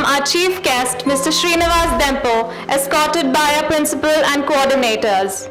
welcome our chief guest, Mr. Srinivas Dempo, escorted by our principal and coordinators.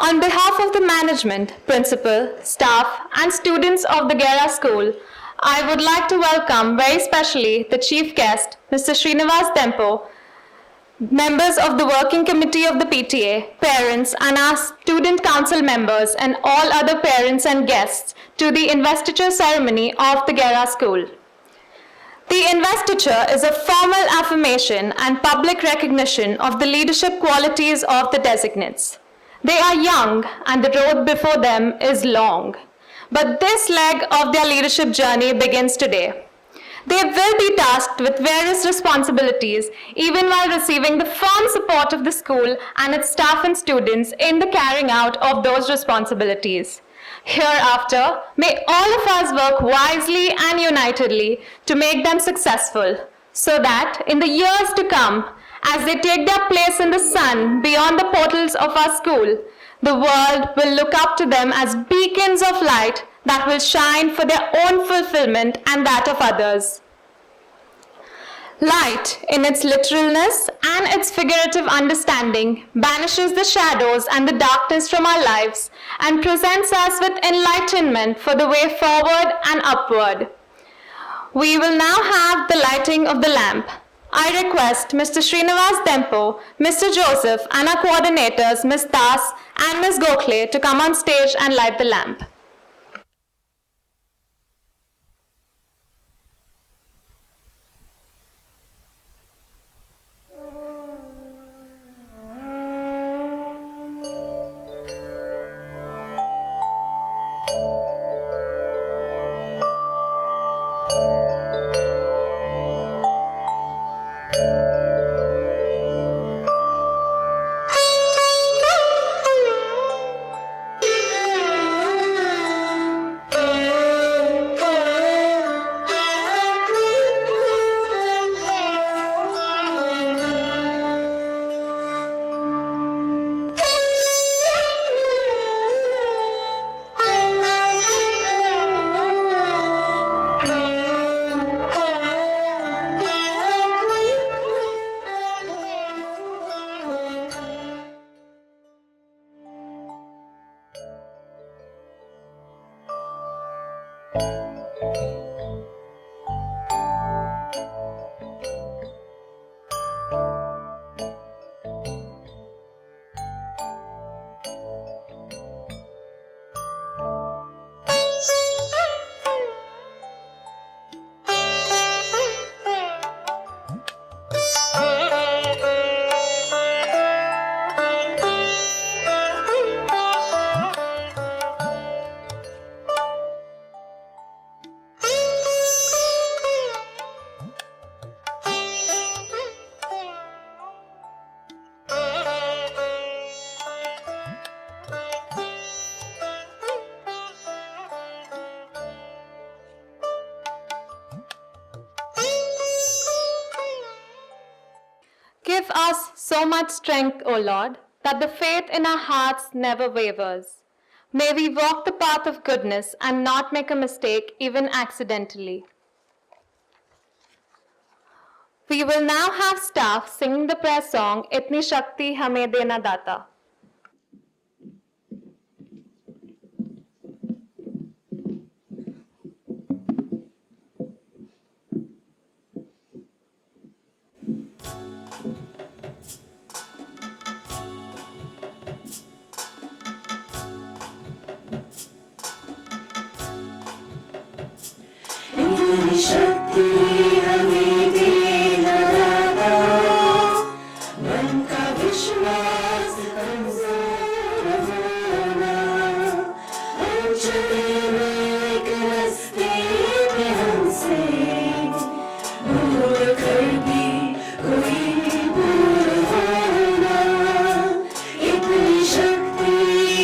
On behalf of the management, principal, staff, and students of the Gera School, I would like to welcome very specially the chief guest, Mr. Srinivas Dempo, members of the working committee of the PTA, parents, and our student council members, and all other parents and guests to the investiture ceremony of the Gera School. The investiture is a formal affirmation and public recognition of the leadership qualities of the designates. They are young and the road before them is long. But this leg of their leadership journey begins today. They will be tasked with various responsibilities even while receiving the firm support of the school and its staff and students in the carrying out of those responsibilities. Hereafter, may all of us work wisely and unitedly to make them successful, so that in the years to come, as they take their place in the sun beyond the portals of our school, the world will look up to them as beacons of light that will shine for their own fulfillment and that of others. Light, in its literalness and its figurative understanding, banishes the shadows and the darkness from our lives and presents us with enlightenment for the way forward and upward. We will now have the lighting of the lamp. I request Mr. Srinivas Dempo, Mr. Joseph, and our coordinators, Ms. Das and Ms. Gokhale, to come on stage and light the lamp. Give us so much strength, O Lord, that the faith in our hearts never wavers. May we walk the path of goodness and not make a mistake even accidentally. We will now have staff singing the prayer song, Itni Shakti Hame Dena Data. शक्ति हमें देना दाता, मन का विश्वास कमजोर होना, हम चले एक रास्ते में हमसे भूल कर भी कोई भूल होना, इतनी शक्ति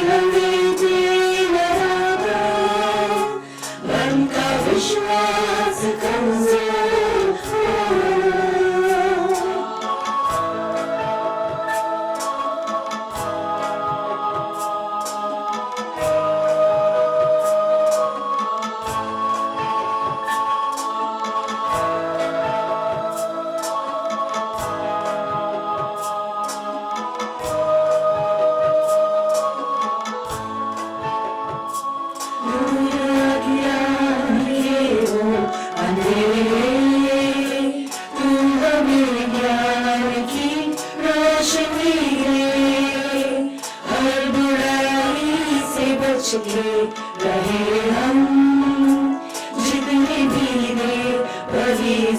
हमें देना दाता,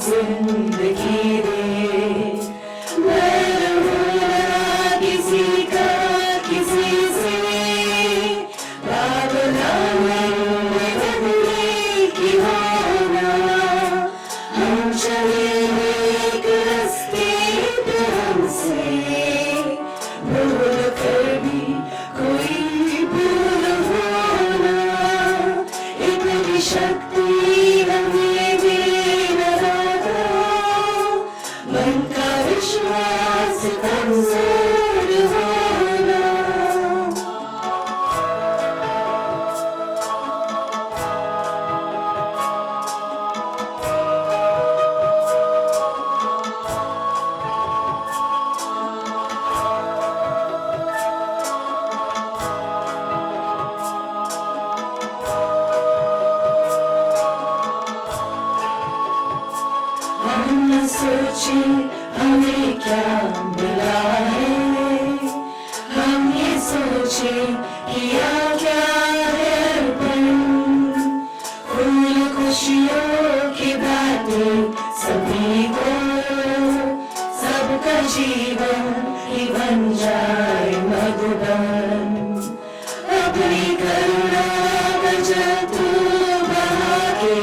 जिंदगी दे मैं रहूं ना किसी का किसी से भावना में बदले की होना हम चले एक रास्ते पे हमसे भूल कर भी कोई भूल होना इतनी शक्ति हमें दे न रहा मन का विश्वास कमजोर होना हम न सोचे हमें क्या मिला है हम ये सोचे किया क्या है अर्पण फूल खुशियों की बातें सभी को सबका जीवन ही बन जाए मधुबन अपनी करुणा वजह तू बहा के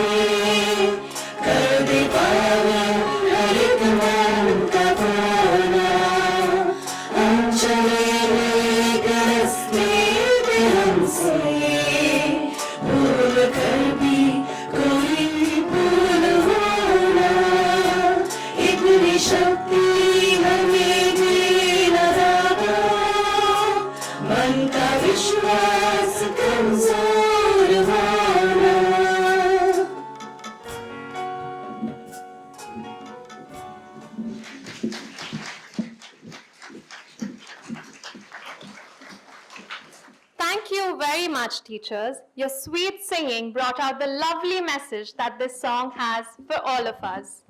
कर दे पावन हर एक मन का कोना हम चले एक रास्ते पे हमसे भूल कर भी कोई भूल होना इतनी शक्ति हमें दे न रहा मन का विश्वास कमजोर होना Thank you very much, teachers. Your sweet singing brought out the lovely message that this song has for all of us.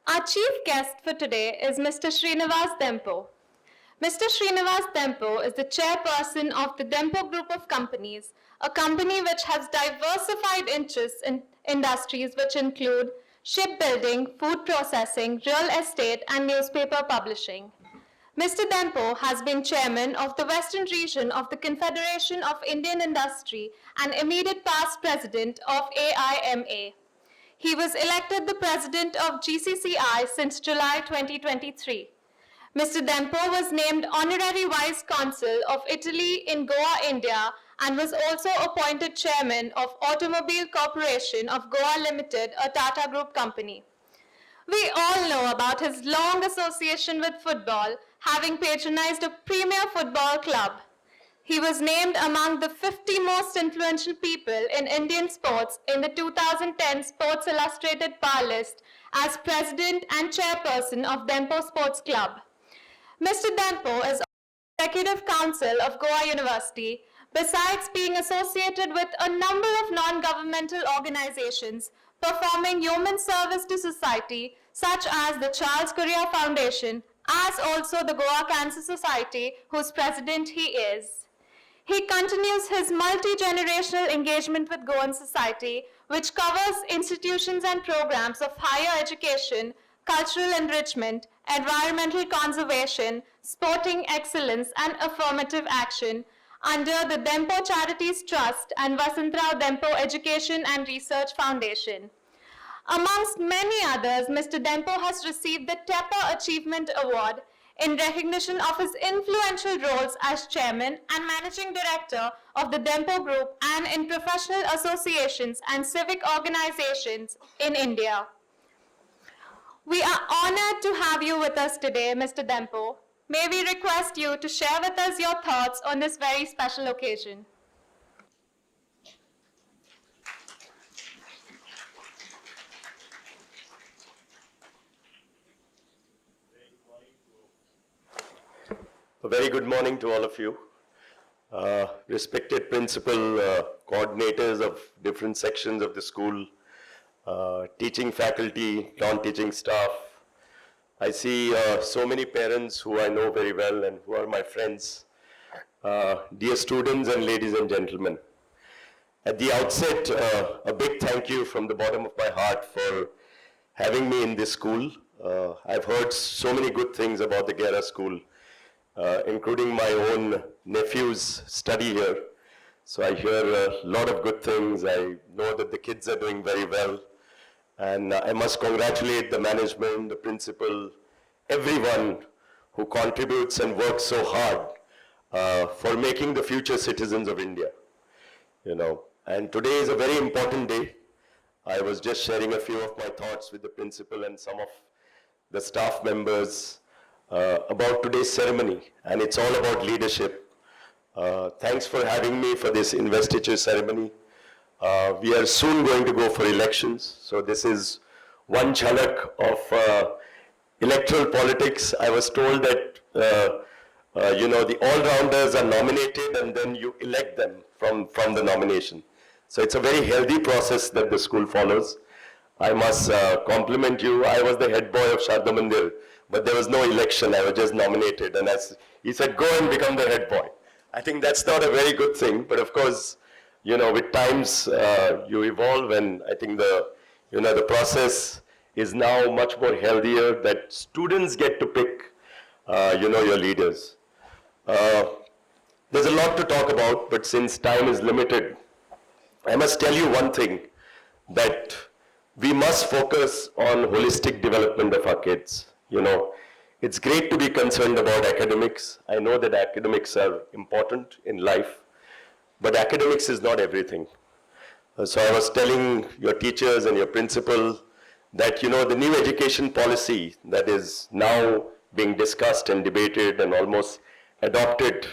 Our chief guest for today is Mr. Srinivas Dempo. Mr. Srinivas Dempo is the chairperson of the Dempo Group of Companies, a company which has diversified interests in industries which include shipbuilding, food processing, real estate, and newspaper publishing. Mr. Dempo has been chairman of the Western region of the Confederation of Indian Industry and immediate past president of AIMA. He was elected the president of GCCI since July 2023. Mr. Dempo was named Honorary Vice Consul of Italy in Goa, India, and was also appointed Chairman of Automobile Corporation of Goa Limited, a Tata Group company. We all know about his long association with football, having patronized a premier football club. He was named among the 50 most influential people in Indian sports in the 2010 Sports Illustrated Power List as president and chairperson of Dempo Sports Club. Mr. Dempo is Executive Council of Goa University, besides being associated with a number of non-governmental organizations performing human service to society, such as the Charles Correa Foundation, as also the Goa Cancer Society, whose president he is. He continues his multi-generational engagement with Goan society, which covers institutions and programs of higher education, cultural enrichment, environmental conservation, sporting excellence, and affirmative action under the Dempo Charities Trust and Vasantrao Dempo Education and Research Foundation. Amongst many others, Mr. Dempo has received the TEPA Achievement Award in recognition of his influential roles as chairman and managing director of the Dempo Group and in professional associations and civic organizations in India. We are honored to have you with us today, Mr. Dempo. May we request you to share with us your thoughts on this very special occasion. A very good morning to all of you. Respected principal, coordinators of different sections of the school, teaching faculty, non-teaching staff, I see so many parents who I know very well and who are my friends. Dear students and ladies and gentlemen, at the outset, a big thank you from the bottom of my heart for having me in this school. I've heard so many good things about the Gera School, including my own nephew's study here. So I hear a lot of good things. I know that the kids are doing very well. And I must congratulate the management, the principal, everyone who contributes and works so hard for making the future citizens of India. And today is a very important day. I was just sharing a few of my thoughts with the principal and some of the staff members about today's ceremony, and it's all about leadership. Thanks for having me for this investiture ceremony. We are soon going to go for elections, so this is one jhalak of electoral politics. I was told that the all-rounders are nominated and then you elect them from the nomination. So it's a very healthy process that the school follows. I must compliment you. I was the head boy of Sharda Mandir, but there was no election. I was just nominated, and as he said, go and become the head boy. I think that's not a very good thing, but of course, with times you evolve, and I think the process is now much more healthier that students get to pick, your leaders. There's a lot to talk about, but since time is limited, I must tell you one thing, that we must focus on holistic development of our kids. It's great to be concerned about academics. I know that academics are important in life, but academics is not everything. So I was telling your teachers and your principal that, the new education policy that is now being discussed and debated and almost adopted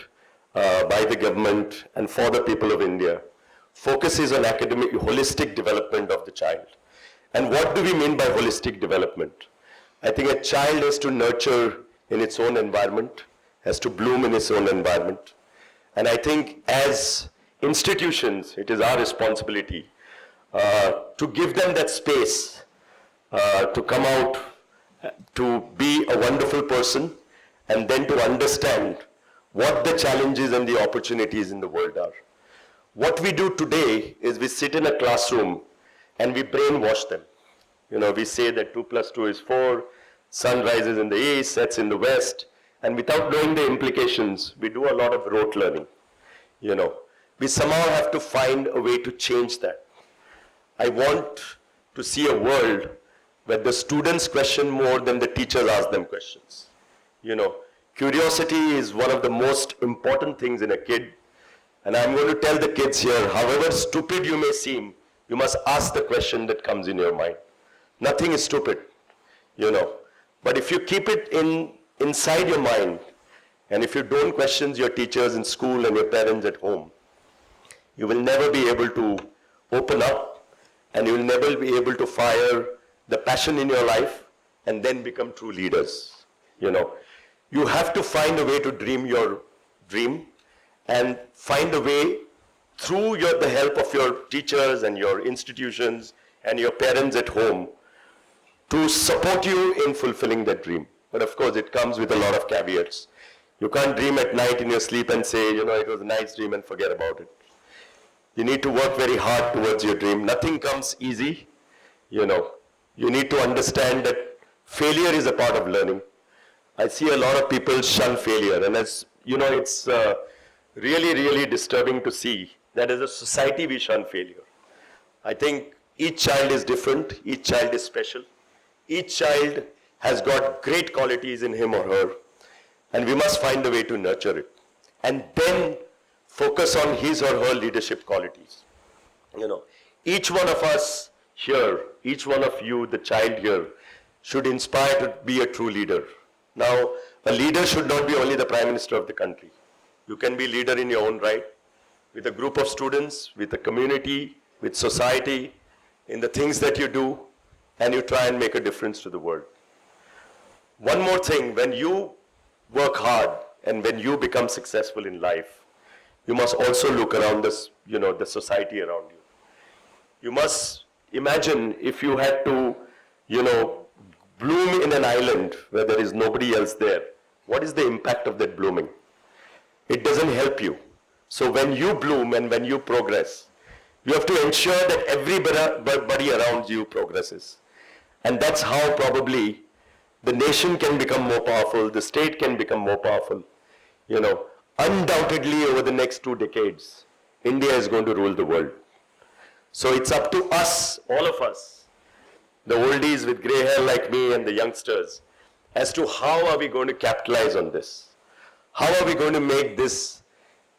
by the government and for the people of India focuses on academic, holistic development of the child. And what do we mean by holistic development? I think a child has to nurture in its own environment, has to bloom in its own environment. And I think as institutions, it is our responsibility to give them that space to come out, to be a wonderful person, and then to understand what the challenges and the opportunities in the world are. What we do today is we sit in a classroom and we brainwash them. We say that 2 + 2 is 4, sun rises in the east, sets in the west, and without knowing the implications, we do a lot of rote learning. We somehow have to find a way to change that. I want to see a world where the students question more than the teachers ask them questions. Curiosity is one of the most important things in a kid. And I'm going to tell the kids here, however stupid you may seem, you must ask the question that comes in your mind. Nothing is stupid, But if you keep it inside your mind, and if you don't question your teachers in school and your parents at home, you will never be able to open up, and you will never be able to fire the passion in your life and then become true leaders. You have to find a way to dream your dream and find a way through the help of your teachers and your institutions and your parents at home to support you in fulfilling that dream. But of course, it comes with a lot of caveats. You can't dream at night in your sleep and say, it was a nice dream and forget about it. You need to work very hard towards your dream. Nothing comes easy. You need to understand that failure is a part of learning. I see a lot of people shun failure, and it's really, really disturbing to see that as a society we shun failure. I think each child is different, each child is special, each child has got great qualities in him or her, and we must find a way to nurture it. And then focus on his or her leadership qualities. Each one of us here, each one of you, the child here, should inspire to be a true leader. Now, a leader should not be only the Prime Minister of the country. You can be leader in your own right, with a group of students, with a community, with society, in the things that you do, and you try and make a difference to the world. One more thing, when you work hard and when you become successful in life, you must also look around this, the society around you. You must imagine if you had to, bloom in an island where there is nobody else there, what is the impact of that blooming? It doesn't help you. So when you bloom and when you progress, you have to ensure that everybody around you progresses. And that's how probably the nation can become more powerful, the state can become more powerful. You know, undoubtedly over the next 2 decades, India is going to rule the world. So it's up to us, all of us, the oldies with gray hair like me and the youngsters, as to how are we going to capitalize on this? How are we going to make this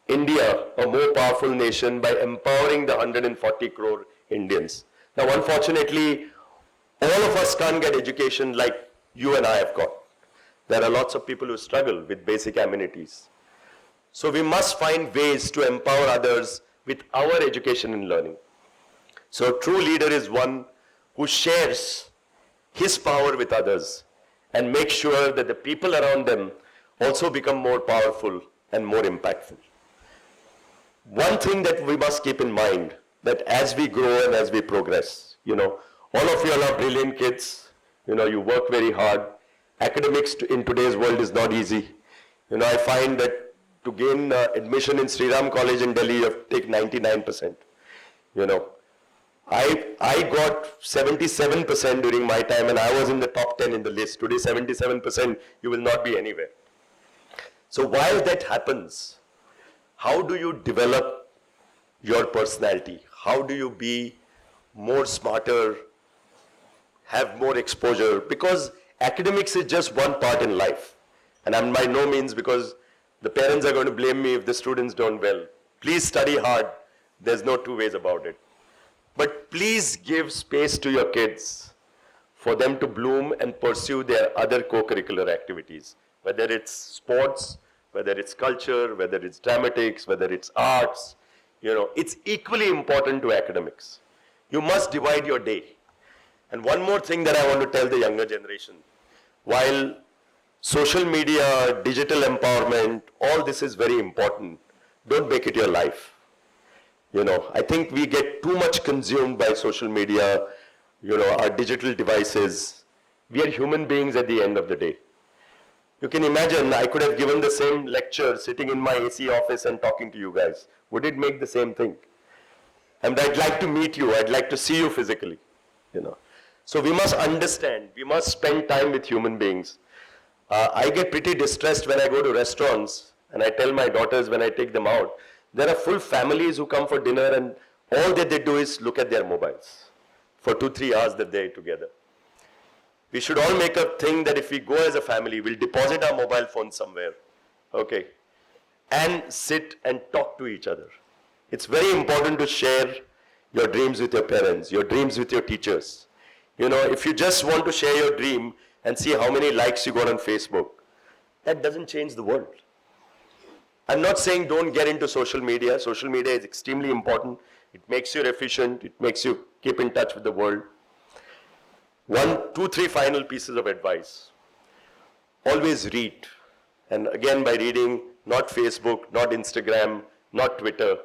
India a more powerful nation by empowering the 140 crore Indians? Now, unfortunately, all of us can't get education like you and I have got. There are lots of people who struggle with basic amenities. So we must find ways to empower others with our education and learning. So a true leader is one who shares his power with others and makes sure that the people around them also become more powerful and more impactful. One thing that we must keep in mind, that as we grow and as we progress, you know, all of you are brilliant kids, you know, you work very hard. Academics in today's world is not easy. You know, I find that to gain admission in Sri Ram College in Delhi, you have to take 99%. You know, I got 77% during my time and I was in the top 10 in the list. Today 77%, you will not be anywhere. So while that happens, how do you develop your personality? How do you be more smarter, have more exposure? Because academics is just one part in life. And I'm by no means, because the parents are going to blame me if the students don't well. Please study hard. There's no two ways about it. But please give space to your kids for them to bloom and pursue their other co-curricular activities, whether it's sports, whether it's culture, whether it's dramatics, whether it's arts. You know, it's equally important to academics. You must divide your day. And one more thing that I want to tell the younger generation, while social media, digital empowerment, all this is very important, don't make it your life. You know, I think we get too much consumed by social media, you know, our digital devices. We are human beings at the end of the day. You can imagine I could have given the same lecture sitting in my AC office and talking to you guys. Would it make the same thing? And I'd like to meet you. I'd like to see you physically, you know. So we must understand, we must spend time with human beings. I get pretty distressed when I go to restaurants and I tell my daughters when I take them out, there are full families who come for dinner and all that they do is look at their mobiles for 2-3 hours that they're together. We should all make a thing that if we go as a family, we'll deposit our mobile phone somewhere, okay, and sit and talk to each other. It's very important to share your dreams with your parents, your dreams with your teachers. You know, if you just want to share your dream and see how many likes you got on Facebook, that doesn't change the world. I'm not saying don't get into social media. Social media is extremely important. It makes you efficient. It makes you keep in touch with the world. 1, 2, 3 final pieces of advice. Always read. And again, by reading, not Facebook, not Instagram, not Twitter.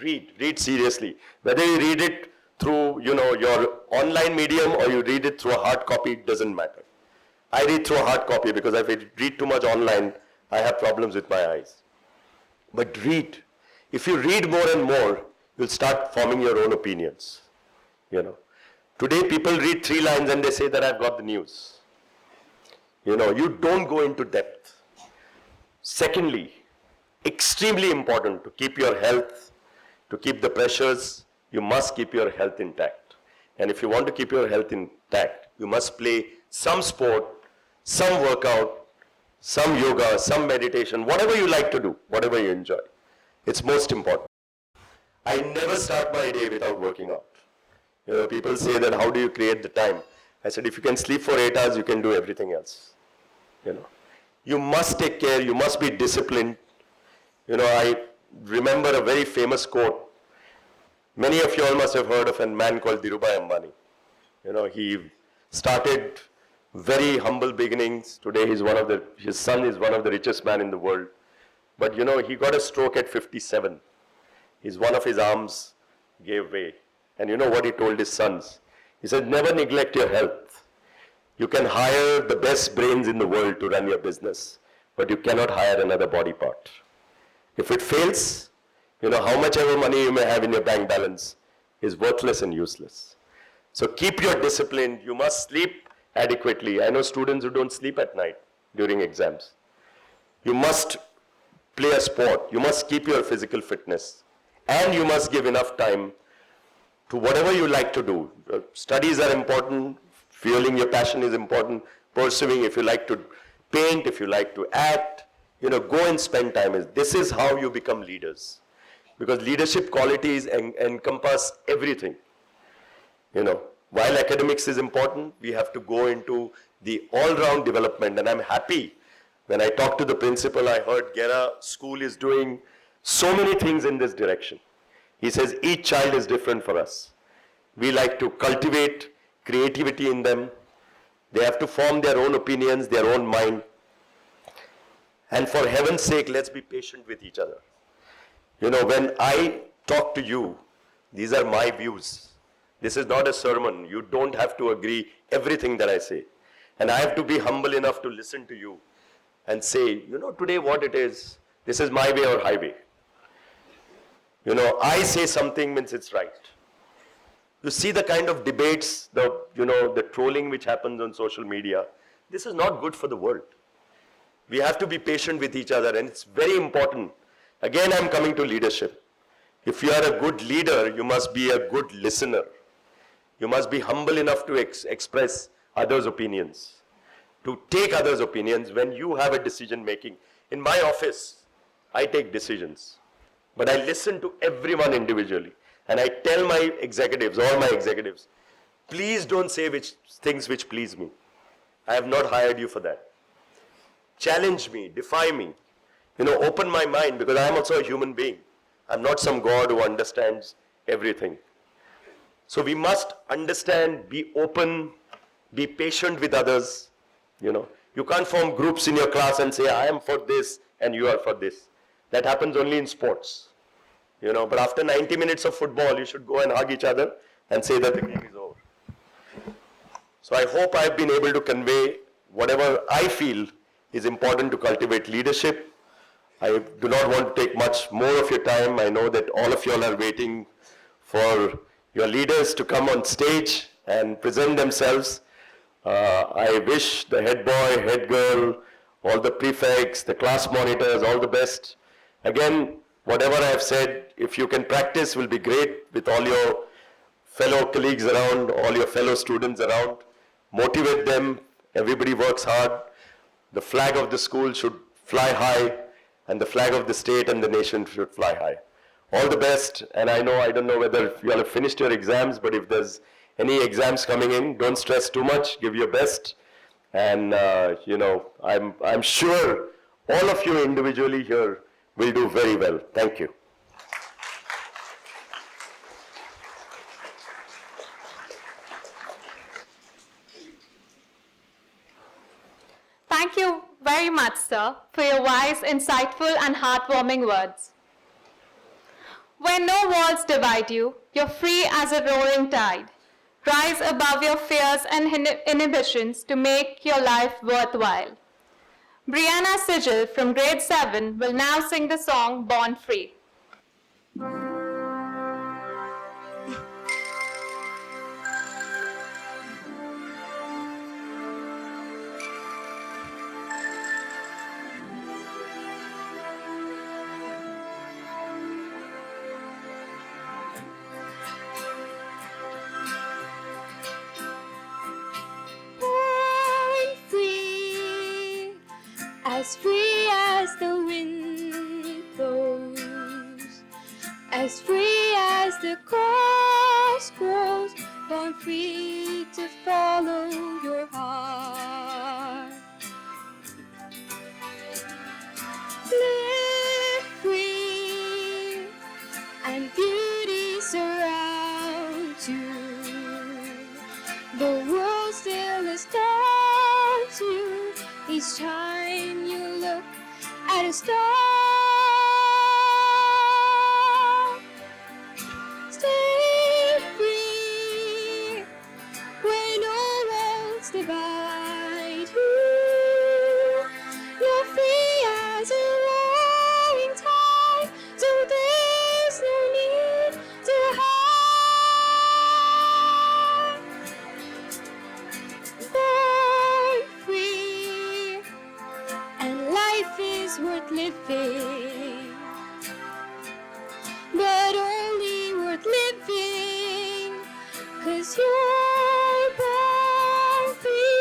Read seriously. Whether you read it through, you know, your online medium or you read it through a hard copy, it doesn't matter. I read through a hard copy because if I read too much online, I have problems with my eyes. But read. If you read more and more, you'll start forming your own opinions. You know, today people read 3 lines and they say that I've got the news. You know, you don't go into depth. Secondly, extremely important to keep your health, to keep the pressures, you must keep your health intact. And if you want to keep your health intact, you must play some sport, some workout, some yoga, some meditation, whatever you like to do, whatever you enjoy. It's most important. I never start my day without working out. You know, people say that how do you create the time? I said, if you can sleep for 8 hours, you can do everything else. You know, you must take care, you must be disciplined. You know, I remember a very famous quote. Many of you all must have heard of a man called Dhirubhai Ambani. You know, he started very humble beginnings. Today his son is one of the richest men in the world. But you know, he got a stroke at 57. One of his arms gave way. And you know what he told his sons? He said, never neglect your health. You can hire the best brains in the world to run your business, but you cannot hire another body part. If it fails, how much ever money you may have in your bank balance is worthless and useless. So keep your discipline. You must sleep adequately. I know students who don't sleep at night during exams. You must play a sport. You must keep your physical fitness. And you must give enough time to whatever you like to do. Studies are important. Fueling your passion is important. Pursuing, if you like to paint, if you like to act, go and spend time. This is how you become leaders. Because leadership qualities encompass everything. While academics is important, we have to go into the all-round development. And I'm happy when I talked to the principal, I heard Gera School is doing so many things in this direction. He says each child is different for us. We like to cultivate creativity in them. They have to form their own opinions, their own mind. And for heaven's sake, let's be patient with each other. When I talk to you, these are my views. This is not a sermon. You don't have to agree everything that I say. And I have to be humble enough to listen to you and say, today what it is, this is my way or highway. I say something means it's right. You see the kind of debates, the trolling which happens on social media. This is not good for the world. We have to be patient with each other, and it's very important. Again, I'm coming to leadership. If you are a good leader, you must be a good listener. You must be humble enough to express others' opinions, to take others' opinions when you have a decision making. In my office, I take decisions, but I listen to everyone individually. And I tell my executives, all my executives, please don't say things which please me. I have not hired you for that. Challenge me, defy me, open my mind, because I am also a human being. I'm not some God who understands everything. So we must understand, be open, be patient with others. You can't form groups in your class and say, I am for this and you are for this. That happens only in sports. But after 90 minutes of football, you should go and hug each other and say that the game is over. So I hope I've been able to convey whatever I feel is important to cultivate leadership. I do not want to take much more of your time. I know that all of you all are waiting for your leaders to come on stage and present themselves. I wish the head boy, head girl, all the prefects, the class monitors, all the best. Again, whatever I have said, if you can practice, will be great with all your fellow colleagues around, all your fellow students around. Motivate them. Everybody works hard. The flag of the school should fly high, and the flag of the state and the nation should fly high. All the best. And I don't know whether you all have finished your exams, but if there's any exams coming in, don't stress too much. Give your best. And, I'm sure all of you individually here will do very well. Thank you. Thank you very much, sir, for your wise, insightful, and heartwarming words. When no walls divide you, you're free as a roaring tide. Rise above your fears and inhibitions to make your life worthwhile. Brianna Sigil from grade 7 will now sing the song Born Free. As free as the wind blows, as free as the grass grows, born free to follow your heart. Live free, and beauty surrounds you. The world still astounds you each time you look at a star. Stay free where no roads divide. living, but only worth living, 'cause you're born free.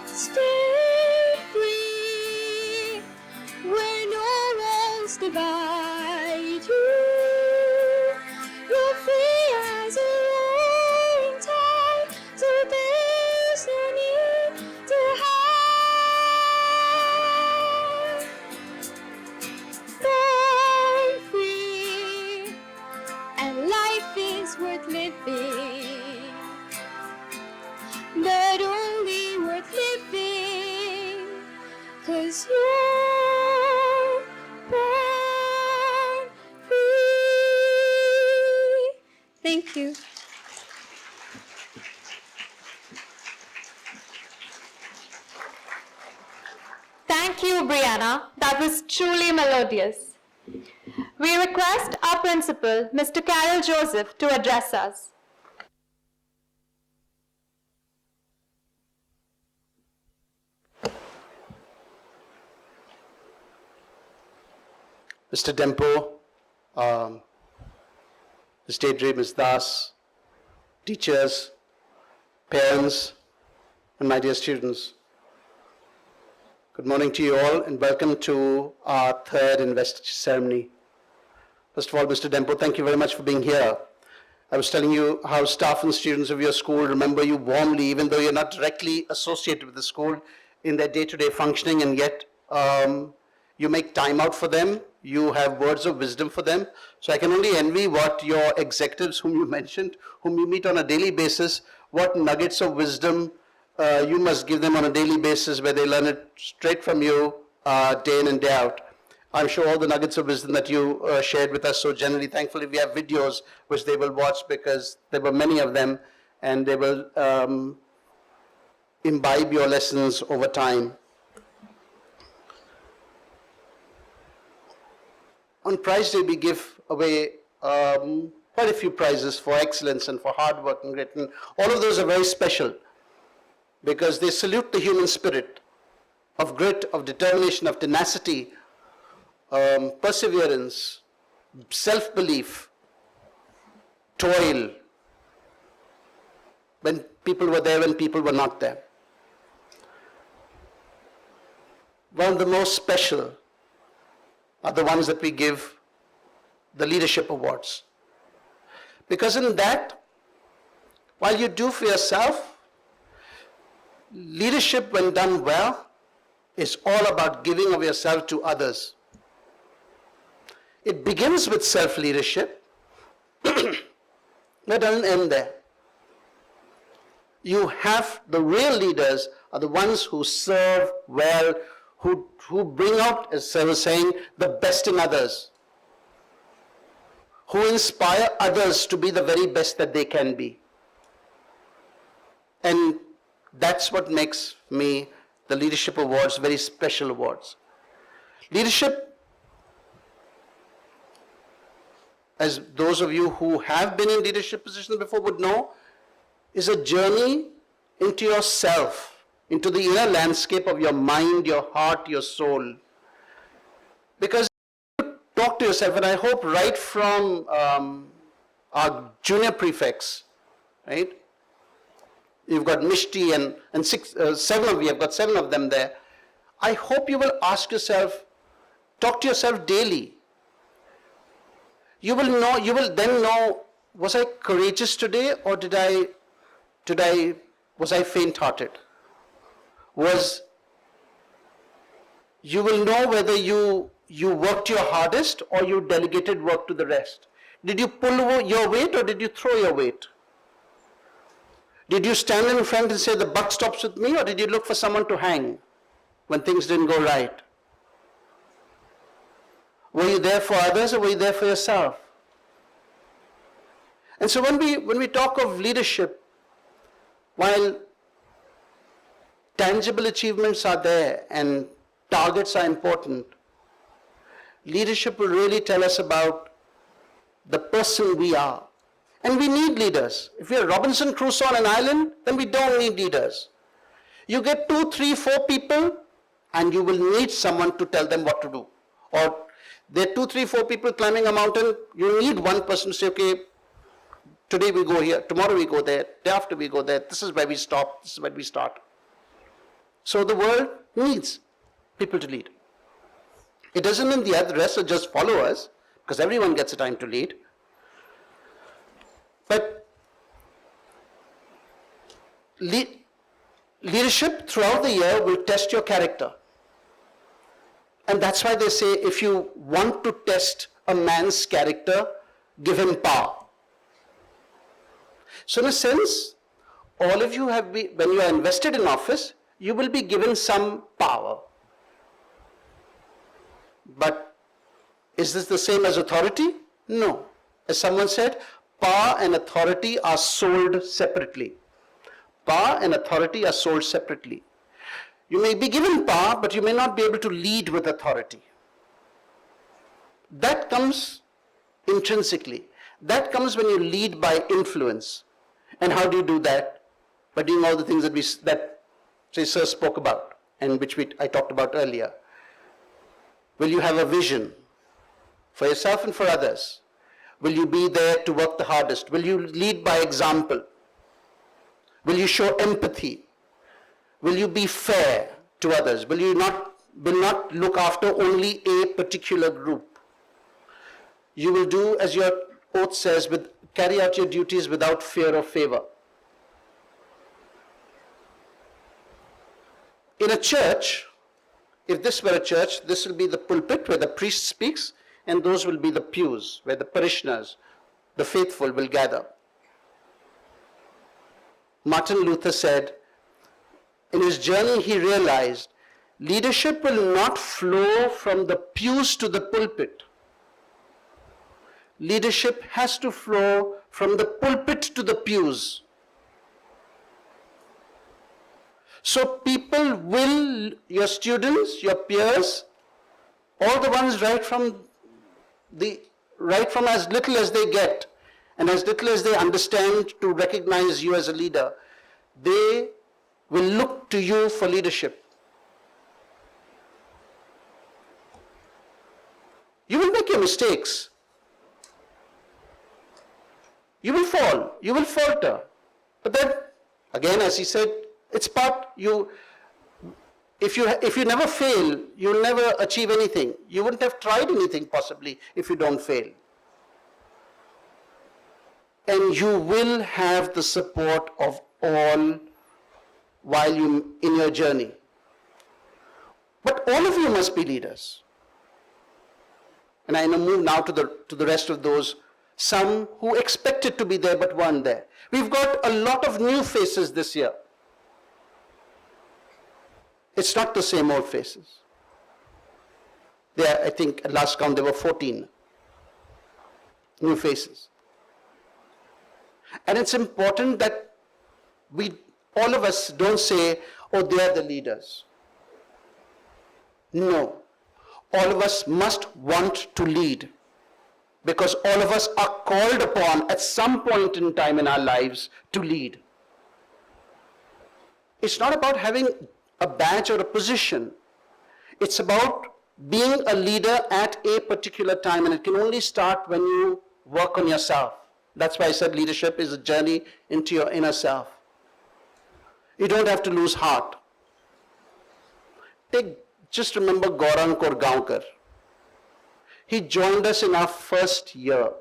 Stay free where no walls divide you. You're free as a rolling tide, so there's no need to hide. Born free, and life is worth living, but only worth living, 'cause you're born free. Thank you. Thank you, Brianna. That was truly melodious. We request our principal, Mr. Carol Joseph, to address us. Mr. Dempo, Ms. Deirdre, Ms. Das, teachers, parents, and my dear students. Good morning to you all and welcome to our third investiture ceremony. First of all, Mr. Dempo, thank you very much for being here. I was telling you how staff and students of your school remember you warmly, even though you're not directly associated with the school in their day-to-day functioning, and yet you make time out for them. You have words of wisdom for them. So I can only envy what your executives, whom you mentioned, whom you meet on a daily basis, what nuggets of wisdom you must give them on a daily basis where they learn it straight from you day in and day out. I'm sure all the nuggets of wisdom that you shared with us so generally. Thankfully, we have videos which they will watch because there were many of them, and they will imbibe your lessons over time. On Prize Day, we give away quite a few prizes for excellence and for hard work and grit. And all of those are very special because they salute the human spirit of grit, of determination, of tenacity, perseverance, self-belief, toil, when people were there, when people were not there. One of the most special are the ones that we give the leadership awards. Because in that, while you do for yourself, leadership when done well is all about giving of yourself to others. It begins with self-leadership, but it doesn't end there. You have, the real leaders are the ones who serve well, who bring out, as I was saying, the best in others, who inspire others to be the very best that they can be. And that's what makes me the Leadership Awards very special awards. Leadership, as those of you who have been in leadership positions before would know, is a journey into yourself, into the inner landscape of your mind, your heart, your soul. Because you talk to yourself, and I hope right from our junior prefects, right? You've got Mishti and seven of you, I've got 7 of them there. I hope you will ask yourself, talk to yourself daily. You will then know, was I courageous today or was I faint-hearted? You will know whether you worked your hardest or you delegated work to the rest. Did you pull your weight or did you throw your weight? Did you stand in front and say the buck stops with me, or did you look for someone to hang when things didn't go right? Were you there for others or were you there for yourself? And so when we talk of leadership, while tangible achievements are there and targets are important, leadership will really tell us about the person we are. And we need leaders. If we are Robinson Crusoe on an island, then we don't need leaders. You get 2, 3, 4 people, and you will need someone to tell them what to do. Or there are 2, 3, 4 people climbing a mountain, you need one person to say, okay, today we go here, tomorrow we go there, day after we go there, this is where we stop, this is where we start. So the world needs people to lead. It doesn't mean the rest are just followers, because everyone gets a time to lead. But leadership throughout the year will test your character. And that's why they say if you want to test a man's character, give him power. So in a sense, all of you have been, when you are invested in office, you will be given some power. But is this the same as authority? No. As someone said, power and authority are sold separately. Power and authority are sold separately. You may be given power, but you may not be able to lead with authority. That comes intrinsically. That comes when you lead by influence. And how do you do that? By doing all the things that Sir spoke about and which I talked about earlier. Will you have a vision for yourself and for others? Will you be there to work the hardest? Will you lead by example? Will you show empathy? Will you be fair to others? Will you not look after only a particular group? You will do as your oath says, carry out your duties without fear or favor. In a church, if this were a church, this will be the pulpit where the priest speaks, and those will be the pews where the parishioners, the faithful, will gather. Martin Luther said, in his journey he realized, leadership will not flow from the pews to the pulpit. Leadership has to flow from the pulpit to the pews. So people will, your students, your peers, all the ones right from as little as they get and as little as they understand to recognize you as a leader, they will look to you for leadership. You will make your mistakes. You will fall, you will falter. But then, again, as he said, it's part, if you never fail, you'll never achieve anything. You wouldn't have tried anything possibly if you don't fail. And you will have the support of all while you in your journey. But all of you must be leaders. And I move now to the rest of those, some who expected to be there but weren't there. We've got a lot of new faces this year. It's not the same old faces. There, I think at last count there were 14 new faces. And it's important that all of us don't say, oh, they are the leaders. No. All of us must want to lead, because all of us are called upon at some point in time in our lives to lead. It's not about having a badge or a position. It's about being a leader at a particular time, and it can only start when you work on yourself. That's why I said leadership is a journey into your inner self. You don't have to lose heart. Just remember Gaurang Korgaonkar. He joined us in our first year,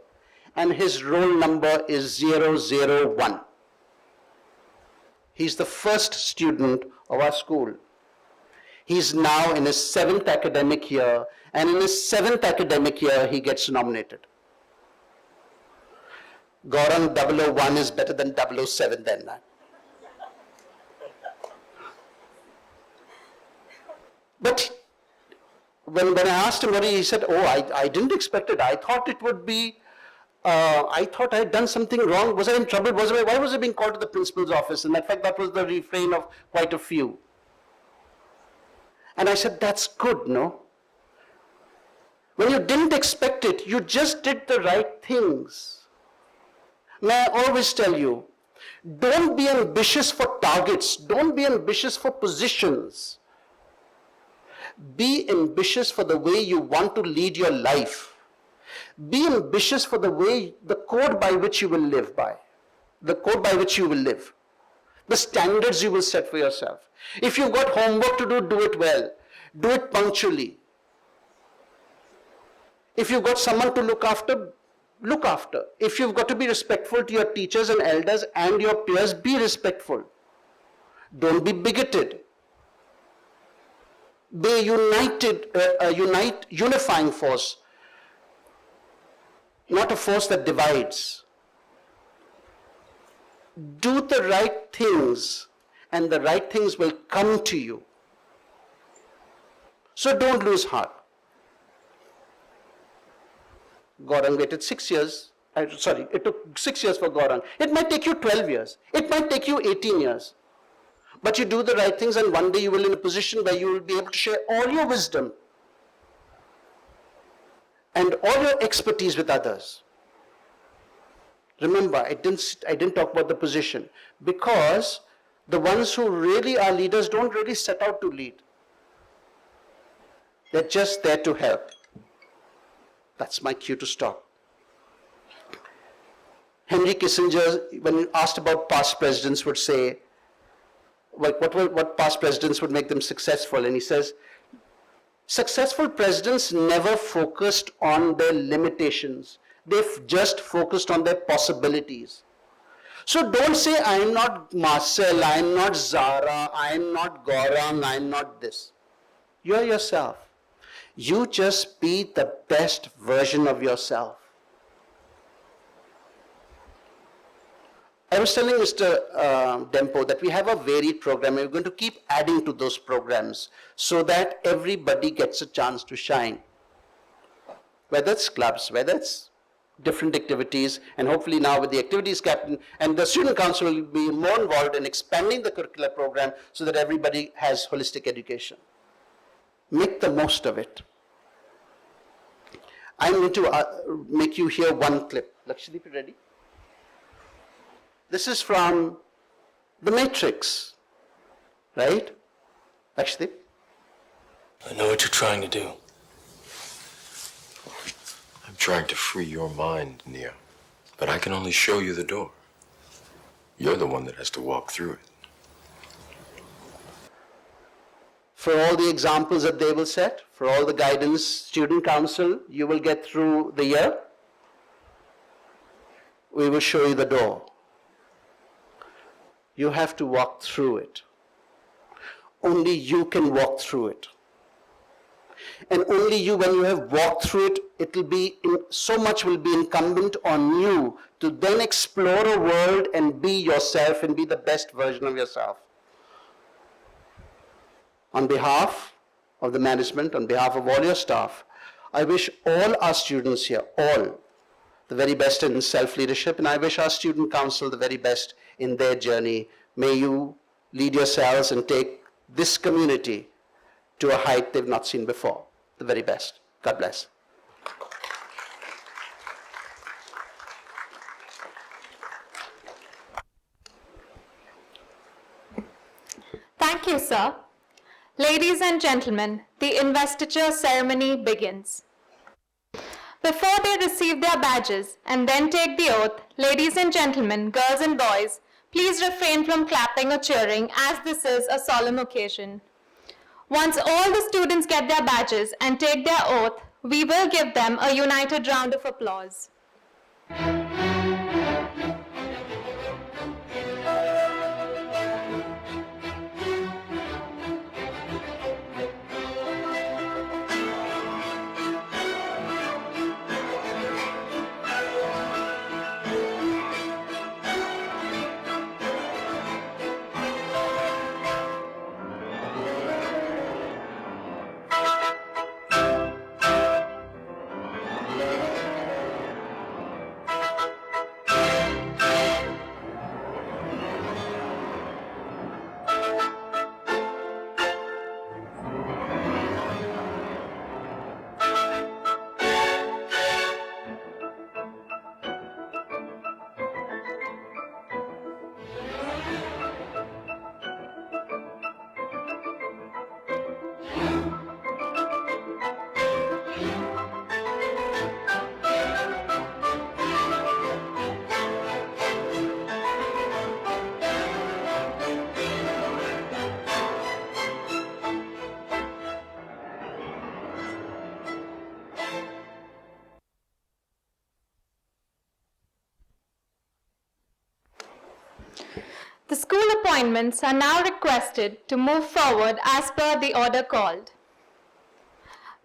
and his roll number is 001. He's the first student of our school. He's now in his 7th academic year, and in his 7th academic year, he gets nominated. Gaurang 001 is better than 007 then. But when I asked him what he said, oh, I didn't expect it. I thought it would be, I thought I had done something wrong. Was I in trouble? Why was I being called to the principal's office? And in fact, that was the refrain of quite a few. And I said, that's good, no? When you didn't expect it, you just did the right things. May I always tell you, don't be ambitious for targets. Don't be ambitious for positions. Be ambitious for the way you want to lead your life. Be ambitious for the way, the code by which you will live by. The code by which you will live. The standards you will set for yourself. If you've got homework to do it well. Do it punctually. If you've got someone to look after, look after. If you've got to be respectful to your teachers and elders and your peers, be respectful. Don't be bigoted. Be a unifying force, not a force that divides. Do the right things, and the right things will come to you. So don't lose heart. Gaurang waited 6 years. It took 6 years for Gaurang. It might take you 12 years. It might take you 18 years. But you do the right things, and one day you will be in a position where you will be able to share all your wisdom and all your expertise with others. Remember, I didn't talk about the position, because the ones who really are leaders don't really set out to lead. They're just there to help. That's my cue to stop. Henry Kissinger, when asked about past presidents, would say, what past presidents would make them successful? And he says, successful presidents never focused on their limitations. They've just focused on their possibilities. So don't say, I'm not Marcel, I'm not Zara, I'm not Gaurang, I'm not this. You're yourself. You just be the best version of yourself. I was telling Mr. Dempo that we have a varied program, and we're going to keep adding to those programs so that everybody gets a chance to shine. Whether it's clubs, whether it's different activities, and hopefully now with the activities captain and the student council will be more involved in expanding the curricular program so that everybody has holistic education. Make the most of it. I'm going to make you hear one clip. Lakshdeep, you ready? This is from The Matrix, right? Lakshdeep? I know what you're trying to do. I'm trying to free your mind, Nia. But I can only show you the door. You're the one that has to walk through it. For all the examples that they will set, for all the guidance, student council, you will get through the year. We will show you the door. You have to walk through it. Only you can walk through it. And only you, when you have walked through it, it will be, so much will be incumbent on you to then explore a world and be yourself and be the best version of yourself. On behalf of the management, on behalf of all your staff, I wish all our students here, all, the very best in self-leadership, and I wish our student council the very best in their journey. May you lead yourselves and take this community to a height they've not seen before. The very best. God bless. Thank you, sir. Ladies and gentlemen, the investiture ceremony begins. Before they receive their badges and then take the oath, ladies and gentlemen, girls and boys, please refrain from clapping or cheering as this is a solemn occasion. Once all the students get their badges and take their oath, we will give them a united round of applause. appointments are now requested to move forward as per the order called.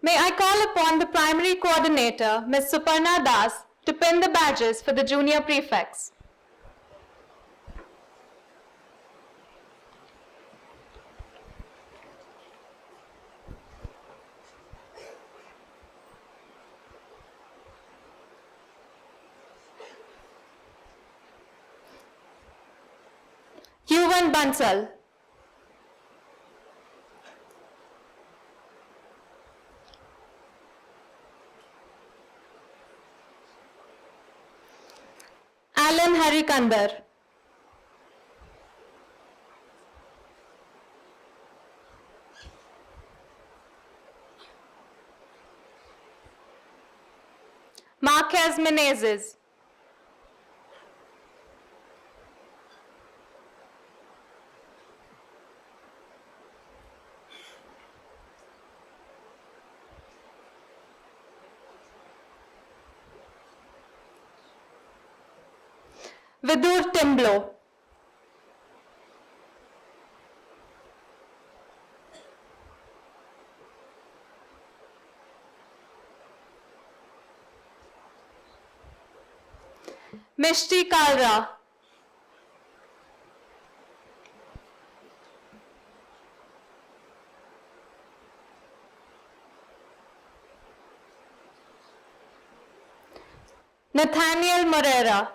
May I call upon the primary coordinator, Ms. Suparna Das, to pin the badges for the junior prefects. Yuvan Bansal. Alan Harikandar. Marquez Menezes. Vidur Timblo. Mishti Kalra. Nathaniel Moreira.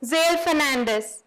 Zael Fernandez.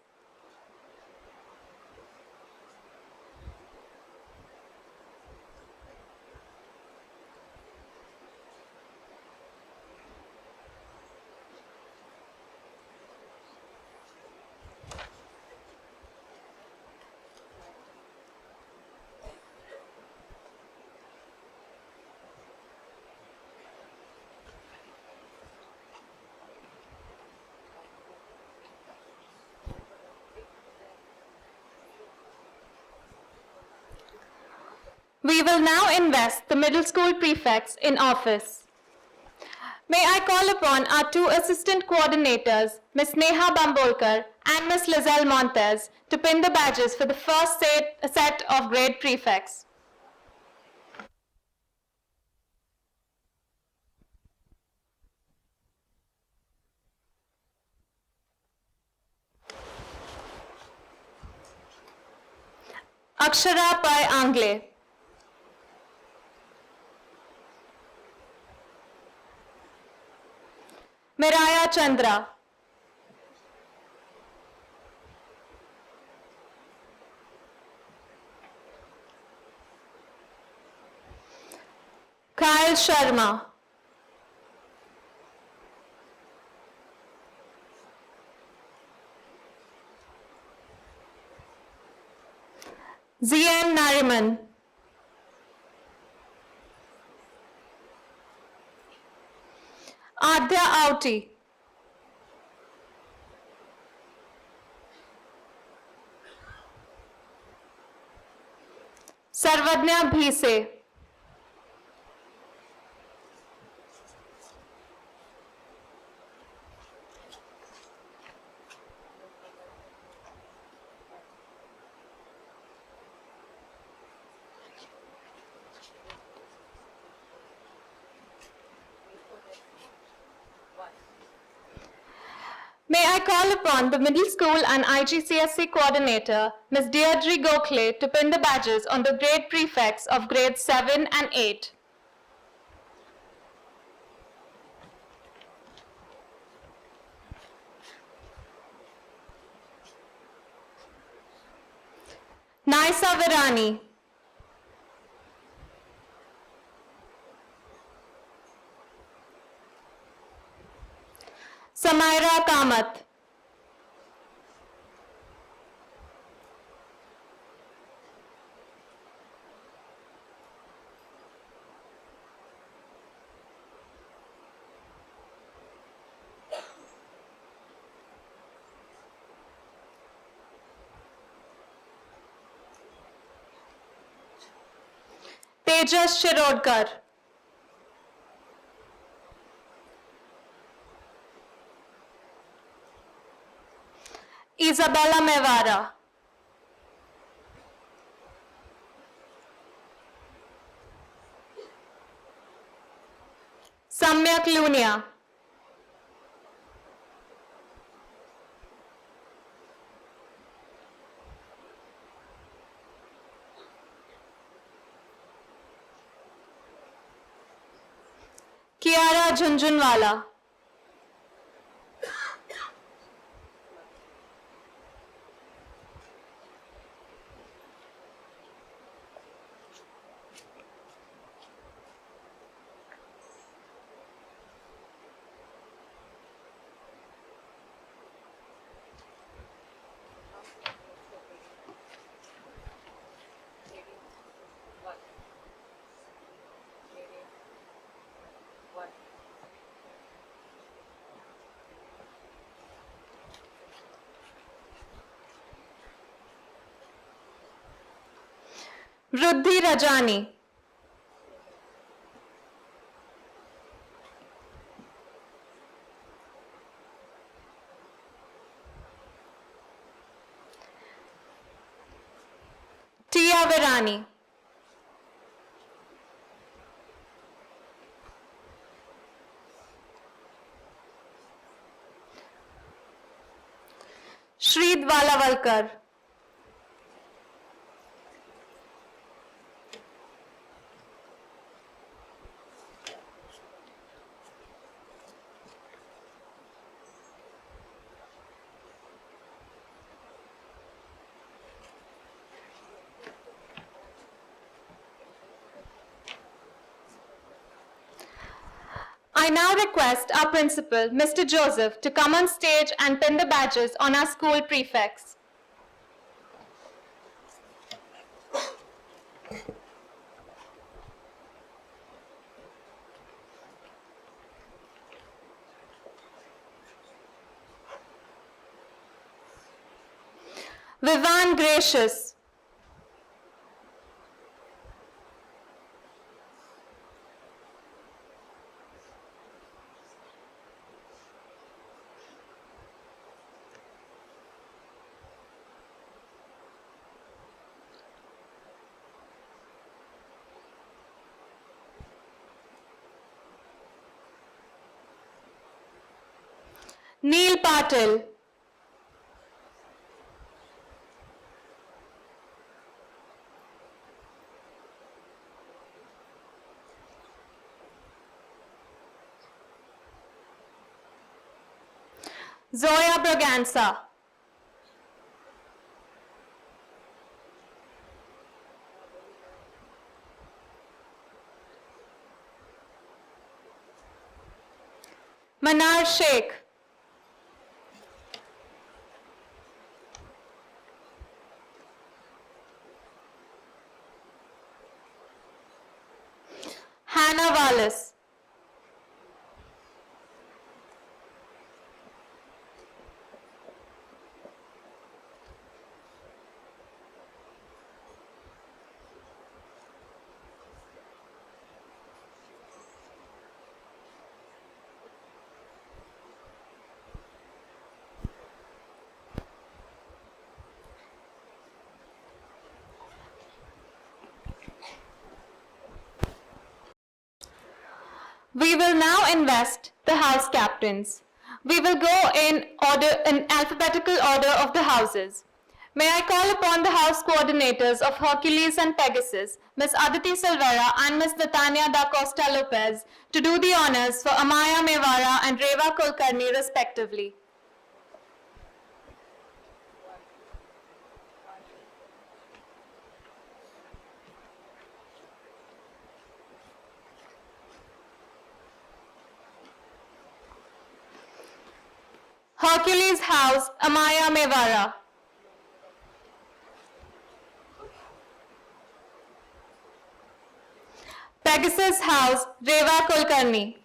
We will now invest the middle school prefects in office. May I call upon our two assistant coordinators, Ms. Neha Bambolkar and Ms. Lizelle Montez, to pin the badges for the first set of grade prefects. Akshara Pai Angle. Miraya Chandra. Kyle Sharma. Zian Nariman. Adya Auti. Sarvadnya Bhise. May I call upon the Middle School and IGCSE Coordinator, Ms. Deirdre Gokhale, to pin the badges on the grade prefects of grades 7 and 8. Naisa Virani. Samaira Kamath. Tejas Shirodkar, Isabella Mevara, Samyak Lunia, Kiara Jhunjhunwala, Ruddhi Rajani, Tia Virani, Shreed Valavalkar, I now request our principal, Mr. Joseph, to come on stage and pin the badges on our school prefects. Vivan Gracious, Neil Patil, Zoya Braganza, Manar Sheikh, Hannah Wallace, We will now invest the house captains. We will go in alphabetical order of the houses. May I call upon the house coordinators of Hercules and Pegasus, Ms. Aditi Silvera and Ms. Natania da Costa Lopez, to do the honors for Amaya Mevara and Reva Kulkarni respectively. Hercules House, Amaya Mevara. Pegasus House, Reva Kulkarni.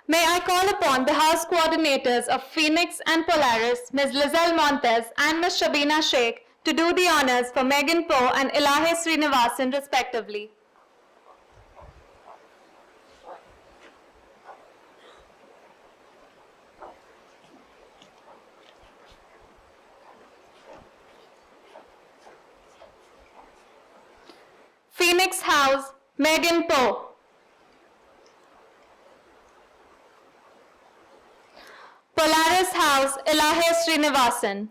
May I call upon the House Coordinators of Phoenix and Polaris, Ms. Lizelle Montes and Ms. Shabina Sheikh, to do the honors for Megan Poe and Ilahe Srinivasan respectively. Phoenix House, Megan Poe. Polaris House, Ilahe Srinivasan.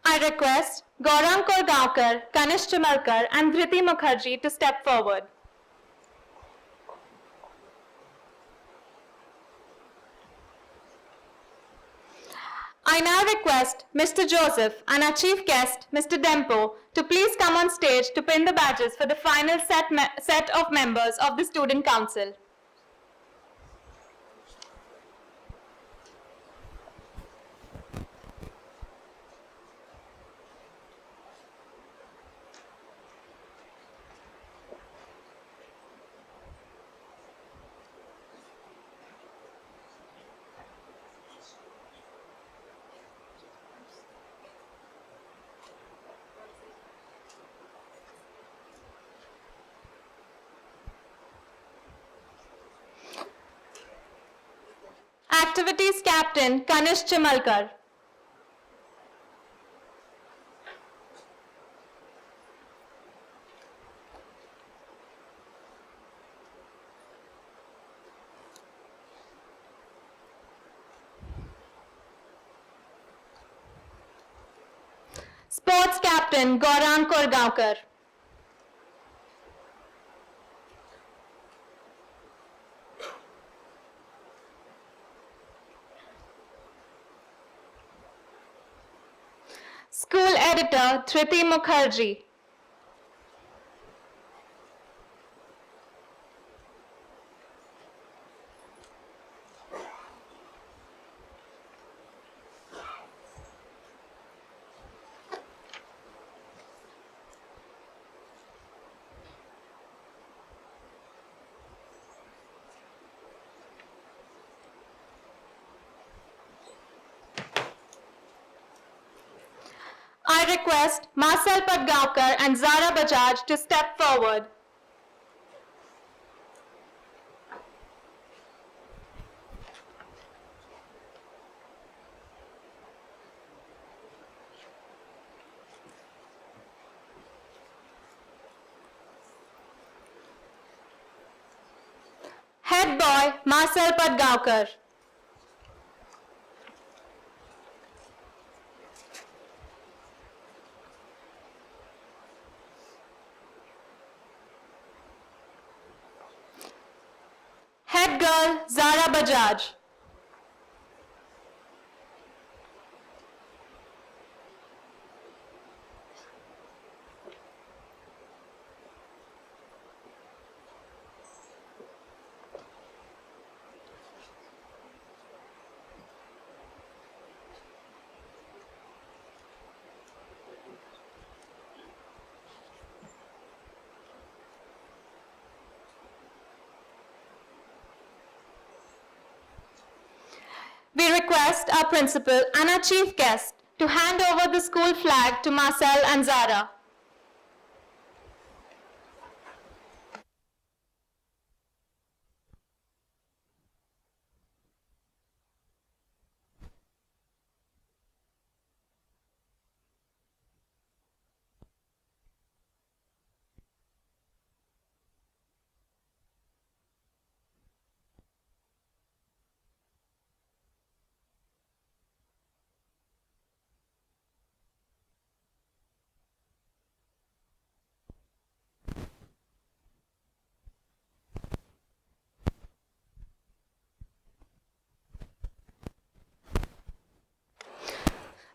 I request Gaurang Korgaonkar, Kanish Chimalkar and Dhriti Mukherjee to step forward. I now request Mr. Joseph and our chief guest, Mr. Dempo, to please come on stage to pin the badges for the final set of members of the Student Council. Activities Captain Kanish Chimalkar. Sports Captain Gaurang Korgaonkar. School Editor Dhriti Mukherjee. I request Marcel Padgaonkar and Zara Bajaj to step forward. Head boy Marcel Padgaonkar. Head girl Zara Bajaj. We request our principal and our chief guest to hand over the school flag to Marcel and Zara.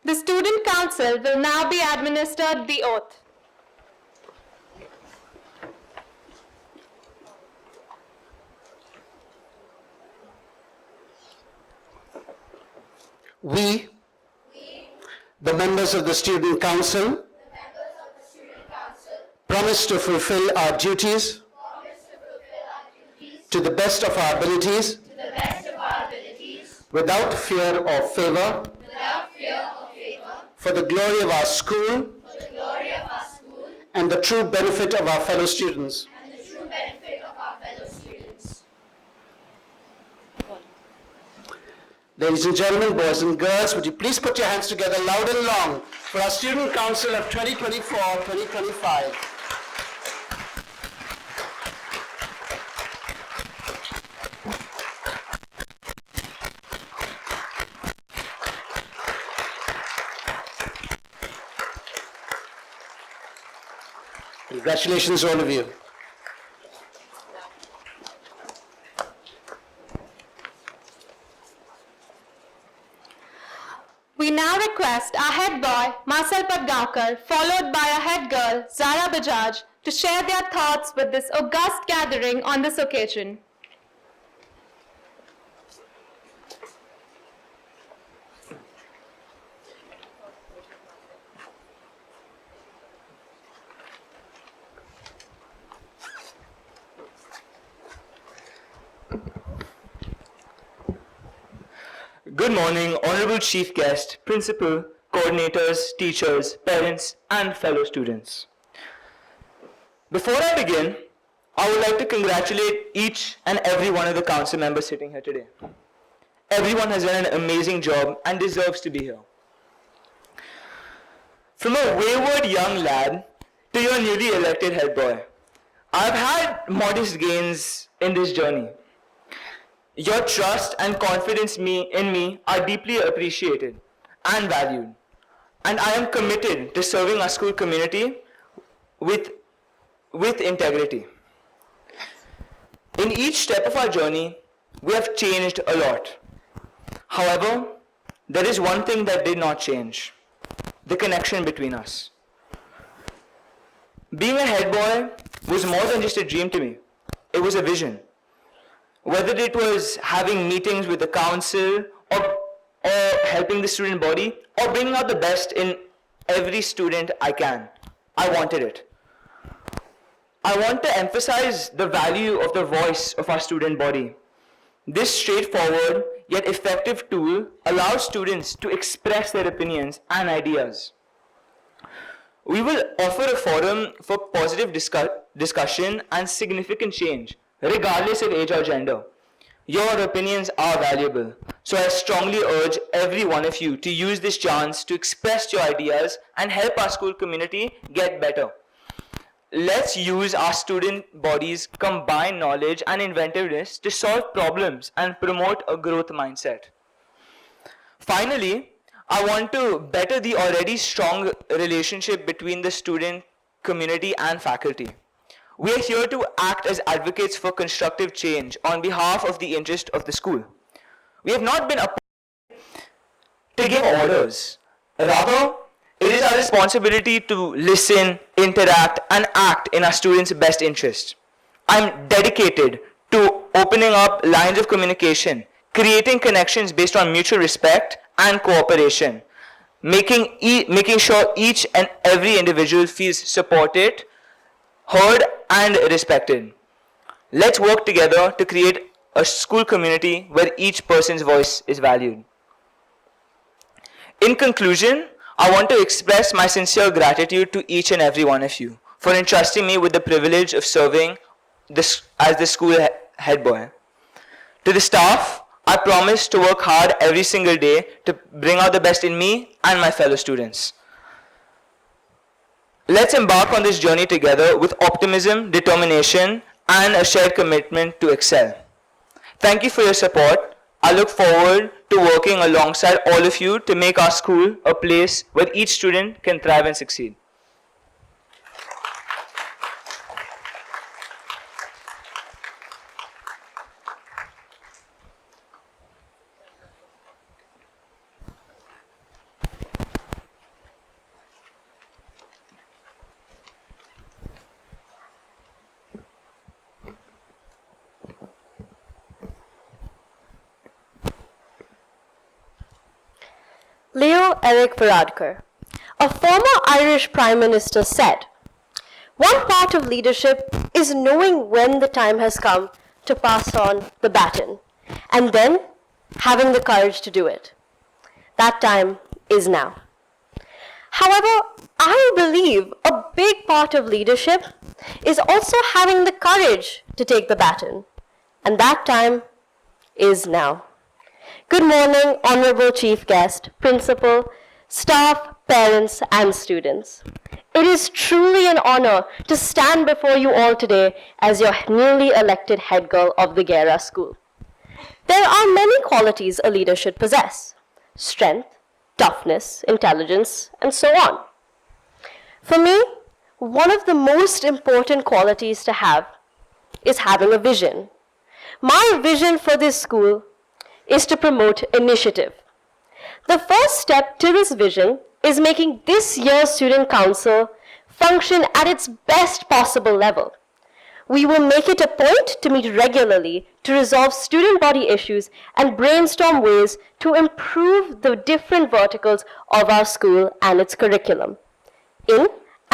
The Student Council will now be administered the oath. We, the members of the Student Council, promise to fulfill our duties to the best of our abilities, without fear or favor, for the glory of our school, and the true benefit of our fellow students. Ladies and gentlemen, boys and girls, would you please put your hands together loud and long for our Student Council of 2024-2025. Congratulations, all of you. We now request our head boy, Marcel Padgaonkar, followed by our head girl, Zara Bajaj, to share their thoughts with this august gathering on this occasion. Good morning, Honorable Chief Guest, Principal, coordinators, teachers, parents, and fellow students. Before I begin, I would like to congratulate each and every one of the council members sitting here today. Everyone has done an amazing job and deserves to be here. From a wayward young lad to your newly elected head boy, I've had modest gains in this journey. Your trust and confidence in me are deeply appreciated and valued, and I am committed to serving our school community with integrity. In each step of our journey, we have changed a lot. However, there is one thing that did not change: the connection between us. Being a head boy was more than just a dream to me. It was a vision. Whether it was having meetings with the council or helping the student body or bringing out the best in every student I can, I wanted it. I want to emphasize the value of the voice of our student body. This straightforward yet effective tool allows students to express their opinions and ideas. We will offer a forum for positive discussion and significant change, regardless of age or gender. Your opinions are valuable, so I strongly urge every one of you to use this chance to express your ideas and help our school community get better. Let's use our student body's combined knowledge and inventiveness to solve problems and promote a growth mindset. Finally, I want to better the already strong relationship between the student community and faculty. We are here to act as advocates for constructive change on behalf of the interest of the school. We have not been appointed to give orders. Rather, it is our responsibility to listen, interact, and act in our students' best interest. I'm dedicated to opening up lines of communication, creating connections based on mutual respect and cooperation, making sure each and every individual feels supported, heard, and respected. Let's work together to create a school community where each person's voice is valued. In conclusion, I want to express my sincere gratitude to each and every one of you for entrusting me with the privilege of serving as the school head boy. To the staff, I promise to work hard every single day to bring out the best in me and my fellow students. Let's embark on this journey together with optimism, determination, and a shared commitment to excel. Thank you for your support. I look forward to working alongside all of you to make our school a place where each student can thrive and succeed. Leo Eric Varadkar, a former Irish Prime Minister, said, "One part of leadership is knowing when the time has come to pass on the baton, and then having the courage to do it. That time is now." However, I believe a big part of leadership is also having the courage to take the baton, and that time is now. Good morning, Honorable Chief Guest, Principal, staff, parents, and students. It is truly an honor to stand before you all today as your newly elected head girl of the Gera School. There are many qualities a leader should possess: strength, toughness, intelligence, and so on. For me, one of the most important qualities to have is having a vision. My vision for this school is to promote initiative. The first step to this vision is making this year's student council function at its best possible level. We will make it a point to meet regularly to resolve student body issues and brainstorm ways to improve the different verticals of our school and its curriculum, in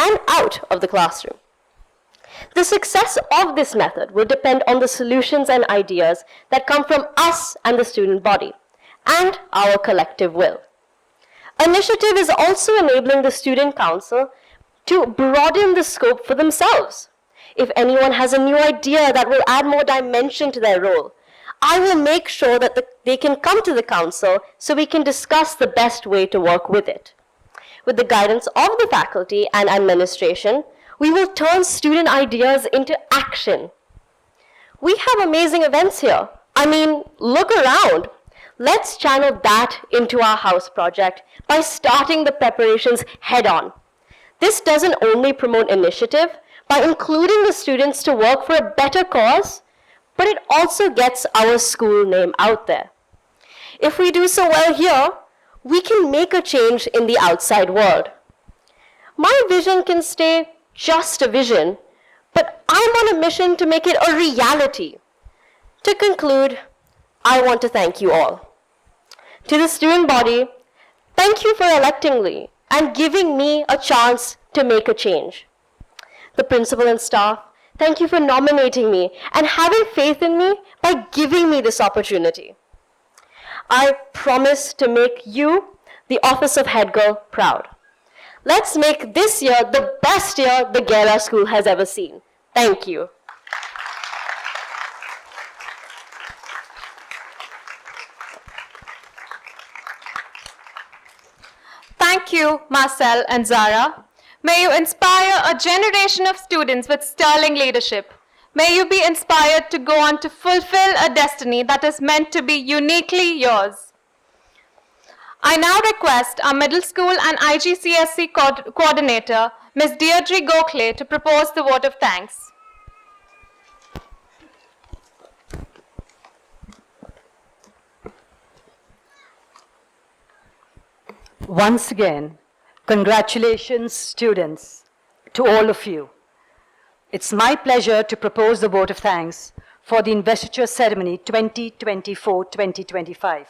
and out of the classroom. The success of this method will depend on the solutions and ideas that come from us and the student body, and our collective will. Initiative is also enabling the student council to broaden the scope for themselves. If anyone has a new idea that will add more dimension to their role, I will make sure that they can come to the council so we can discuss the best way to work with it. With the guidance of the faculty and administration, we will turn student ideas into action. We have amazing events here. I mean, look around. Let's channel that into our house project by starting the preparations head on. This doesn't only promote initiative by including the students to work for a better cause, but it also gets our school name out there. If we do so well here, we can make a change in the outside world. My vision can stay just a vision, but I'm on a mission to make it a reality. To conclude, I want to thank you all. To the student body, thank you for electing me and giving me a chance to make a change. The principal and staff, thank you for nominating me and having faith in me by giving me this opportunity. I promise to make you, the office of head girl, proud. Let's make this year the best year the Gera School has ever seen. Thank you. Thank you, Marcel and Zara. May you inspire a generation of students with sterling leadership. May you be inspired to go on to fulfill a destiny that is meant to be uniquely yours. I now request our middle school and IGCSE coordinator, Ms. Deirdre Gokhale, to propose the vote of thanks. Once again, congratulations, students, to all of you. It's my pleasure to propose the vote of thanks for the Investiture Ceremony 2024-2025.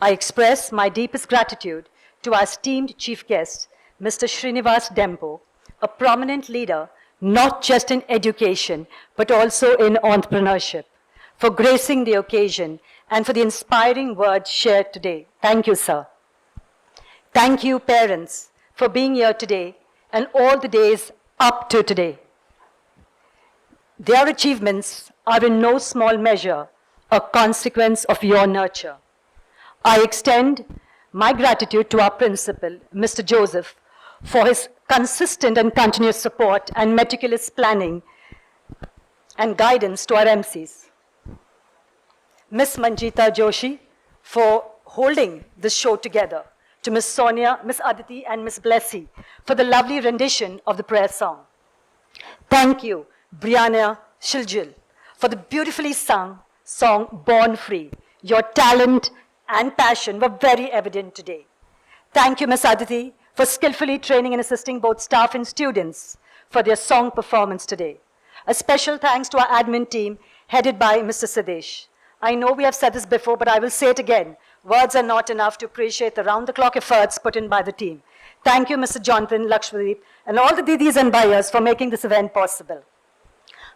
I express my deepest gratitude to our esteemed chief guest, Mr. Srinivas Dempo, a prominent leader not just in education, but also in entrepreneurship, for gracing the occasion and for the inspiring words shared today. Thank you, sir. Thank you, parents, for being here today and all the days up to today. Their achievements are in no small measure a consequence of your nurture. I extend my gratitude to our principal, Mr. Joseph, for his consistent and continuous support and meticulous planning and guidance to our MCs. Ms. Manjita Joshi, for holding this show together. To Ms. Sonia, Ms. Aditi, and Ms. Blessy, for the lovely rendition of the prayer song. Thank you, Brianna Shiljil, for the beautifully sung song, Born Free. Your talent and passion were very evident today. Thank you, Ms. Aditi, for skillfully training and assisting both staff and students for their song performance today. A special thanks to our admin team, headed by Mr. Sadesh. I know we have said this before, but I will say it again. Words are not enough to appreciate the round-the-clock efforts put in by the team. Thank you, Mr. Jonathan, Lakshmadeep, and all the Didis and Bhaias for making this event possible.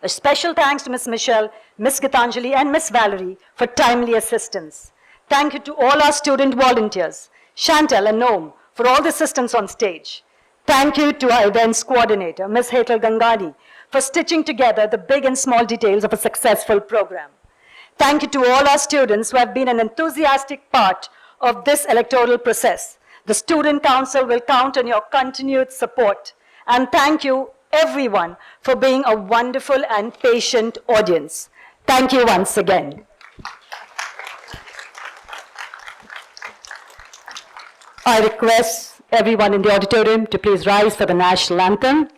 A special thanks to Ms. Michelle, Ms. Gitanjali, and Ms. Valerie for timely assistance. Thank you to all our student volunteers, Chantal and Noam, for all the assistance on stage. Thank you to our events coordinator, Ms. Hetal Gangani, for stitching together the big and small details of a successful program. Thank you to all our students who have been an enthusiastic part of this electoral process. The Student Council will count on your continued support. And thank you, everyone, for being a wonderful and patient audience. Thank you once again. I request everyone in the auditorium to please rise for the national anthem.